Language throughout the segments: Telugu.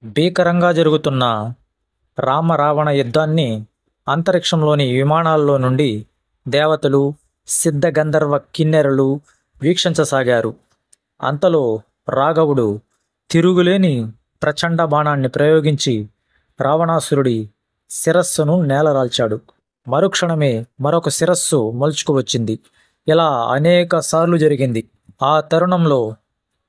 భీకరంగా జరుగుతున్న రామ-రావణ యుద్ధాన్ని అంతరిక్షంలోని విమానాల్లో నుండి దేవతలు, సిద్ధగంధర్వ కిన్నెరలు వీక్షించసాగారు. అంతలో రాఘవుడు తిరుగులేని ప్రచండ బాణాన్ని ప్రయోగించి రావణాసురుడి శిరస్సును నేలరాల్చాడు. మరుక్షణమే మరొక శిరస్సు మొలుచుకు వచ్చింది. ఇలా అనేక సార్లు జరిగింది. ఆ తరుణంలో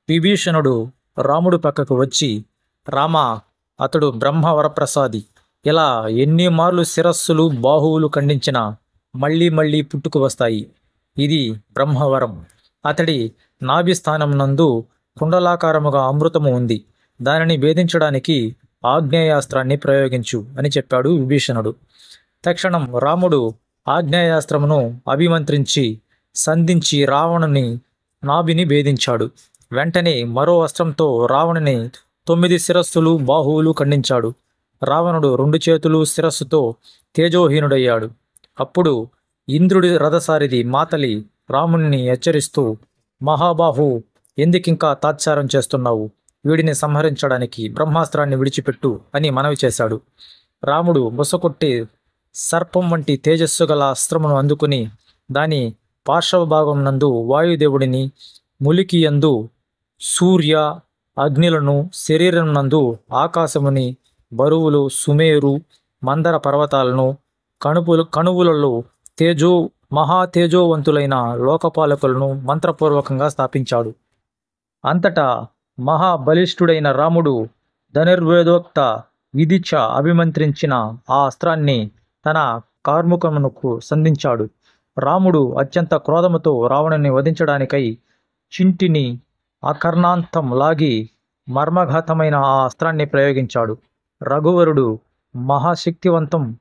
విభీషణుడు రాముడు పక్కకు వచ్చి, రామా, అతడు బ్రహ్మవరప్రసాది. ఇలా ఎన్ని మార్లు శిరస్సులు, బాహువులు ఖండించినా మళ్ళీ మళ్ళీ పుట్టుకు వస్తాయి. ఇది బ్రహ్మవరం. అతడి నాభిస్థానం నందు కుండలాకారముగా అమృతము ఉంది. దానిని భేదించడానికి ఆగ్నేయాస్త్రాన్ని ప్రయోగించు అని చెప్పాడు విభీషణుడు. తక్షణం రాముడు ఆగ్నేయాస్త్రమును అభిమంత్రించి సంధించి రావణుని నాభిని భేదించాడు. వెంటనే మరో అస్త్రంతో రావణుని 9 శిరస్సులు, బాహువులు ఖండించాడు. రావణుడు 2 చేతులు శిరస్సుతో తేజోహీనుడయ్యాడు. అప్పుడు ఇంద్రుడి రథసారిది మాతలి రాముని హెచ్చరిస్తూ, మహాబాహు, ఎందుకింకా తాత్సారం చేస్తున్నావు? వీడిని సంహరించడానికి బ్రహ్మాస్త్రాన్ని విడిచిపెట్టు అని మనవి చేశాడు. రాముడు బుసకొట్టి సర్పం వంటి తేజస్సు గల అస్త్రమును అందుకుని దాని పార్శ్వభాగం నందు వాయుదేవుడిని, ములికియందు సూర్య అగ్నిలను, శరీరం నందు ఆకాశముని, బరువులు సుమేరు మందర పర్వతాలను, కణువులలో మహాతేజోవంతులైన లోకపాలకులను మంత్రపూర్వకంగా స్థాపించాడు. అంతటా మహాబలిష్ఠుడైన రాముడు ధనుర్వేదోక్త విధిచ అభిమంత్రించిన ఆ అస్త్రాన్ని తన కార్ముకమునకు సంధించాడు. రాముడు అత్యంత క్రోధముతో రావణుని వధించడానికై చింటిని అకర్ణాంతం లాగి మర్మఘాతమైన ఆ అస్త్రాన్ని ప్రయోగించాడు. రఘువరుడు మహాశక్తివంతం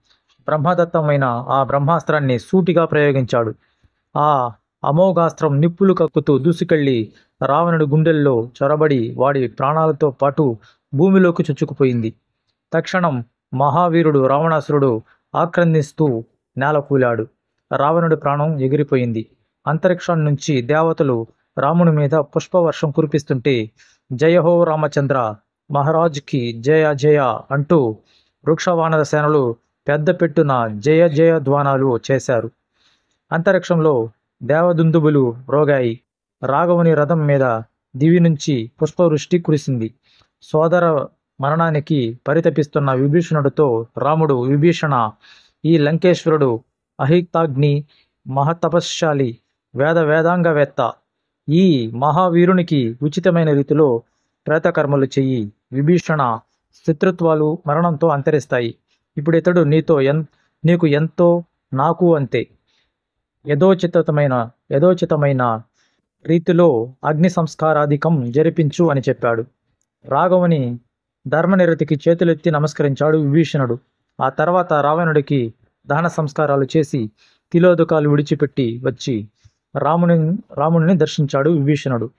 బ్రహ్మదత్తమైన ఆ బ్రహ్మాస్త్రాన్ని సూటిగా ప్రయోగించాడు. ఆ అమోఘాస్త్రం నిప్పులు కక్కుతూ దూసుకెళ్లి రావణుడి గుండెల్లో చొరబడి వాడి ప్రాణాలతో పాటు భూమిలోకి చొచ్చుకుపోయింది. తక్షణం మహావీరుడు రావణాసురుడు ఆక్రందిస్తూ నేలకూలాడు. రావణుడి ప్రాణం ఎగిరిపోయింది. అంతరిక్షం నుంచి దేవతలు రాముని మీద పుష్పవర్షం కురిపిస్తుంటే, జయహో రామచంద్ర మహారాజ్కి జయ జయ అంటూ వృక్షవానర సేనలు పెద్ద పెట్టున జయ జయ ధ్వానాలు చేశారు. అంతరిక్షంలో దేవదుందుబులు రోగాయి. రాఘవుని రథం మీద దివి నుంచి పుష్పవృష్టి కురిసింది. సోదర మరణానికి పరితపిస్తున్న విభీషణుడితో రాముడు, విభీషణ, ఈ లంకేశ్వరుడు అహితాగ్ని మహతపశ్శాలి వేదాంగవేత్త. ఈ మహావీరునికి ఉచితమైన రీతిలో ప్రేతకర్మలు చెయ్యి. విభీషణ, శత్రుత్వాలు మరణంతో అంతరిస్తాయి. ఇప్పుడు ఇతడు నీకు ఎంతో, నాకు అంతే. యథోచితమైన రీతిలో అగ్ని సంస్కారాధికం జరిపించు అని చెప్పాడు. రాఘవుని ధర్మనిరతికి చేతులెత్తి నమస్కరించాడు విభీషణుడు. ఆ తర్వాత రావణుడికి దహన సంస్కారాలు చేసి తిలోదకాలు విడిచిపెట్టి వచ్చి రాముని దర్శించాడు విభీషణుడు.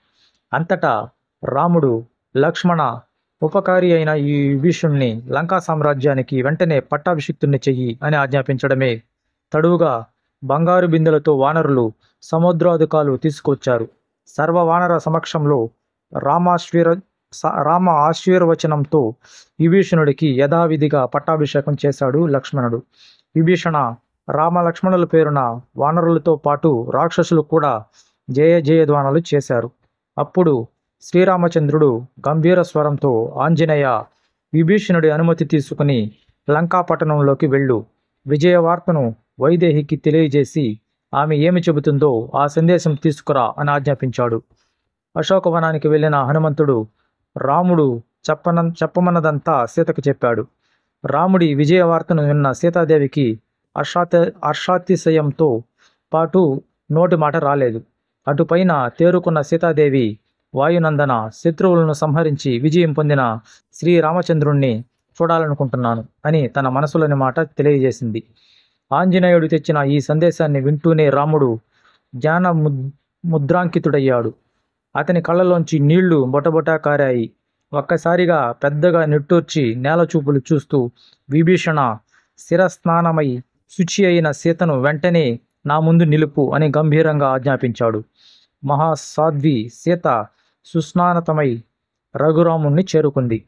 అంతటా రాముడు, లక్ష్మణ, ఉపకారి అయిన ఈ విభీషణుని లంకా సామ్రాజ్యానికి వెంటనే పట్టాభిషిక్తుని చెయ్యి అని ఆజ్ఞాపించడమే తడువుగా బంగారు బిందెలతో వానరులు సముద్రాధికాలు తీసుకొచ్చారు. సర్వ వానర సమక్షంలో రామ ఆశీర్వచనంతో విభీషణుడికి యథావిధిగా పట్టాభిషేకం చేశాడు లక్ష్మణుడు. విభీషణ, రామ లక్ష్మణుల పేరున వానరులతో పాటు రాక్షసులు కూడా జయ జయధ్వానాలు చేశారు. అప్పుడు శ్రీరామచంద్రుడు గంభీర స్వరంతో, ఆంజనేయ, విభీషణుడి అనుమతి తీసుకుని లంకాపట్టణంలోకి వెళ్ళు. విజయవార్తను వైదేహికి తెలియజేసి ఆమె ఏమి చెబుతుందో ఆ సందేశం తీసుకురా అని ఆజ్ఞాపించాడు. అశోకవనానికి వెళ్ళిన హనుమంతుడు రాముడు చెప్పమన్నదంతా సీతకు చెప్పాడు. రాముడి విజయవార్తను విన్న సీతాదేవికి హర్షాతిశయంతో పాటు నోటి మాట రాలేదు. అటుపైన తేరుకున్న సీతాదేవి, వాయునందన, శత్రువులను సంహరించి విజయం పొందిన శ్రీరామచంద్రుణ్ణి చూడాలనుకుంటున్నాను అని తన మనసులోని మాట తెలియజేసింది. ఆంజనేయుడు తెచ్చిన ఈ సందేశాన్ని వింటూనే రాముడు జ్ఞాన ముద్రాంకితుడయ్యాడు. అతని కళ్ళలోంచి నీళ్లు బొటబొటా కారాయి. ఒక్కసారిగా పెద్దగా నిట్టూర్చి నేలచూపులు చూస్తూ, విభీషణ, శిరస్నానమై శుచి అయిన సీతను వెంటనే నా ముందు నిలుపు అని గంభీరంగా ఆజ్ఞాపించాడు. మహాసాధ్వి సీత సుస్నానతమై రఘురాముణ్ణి చేరుకుంది.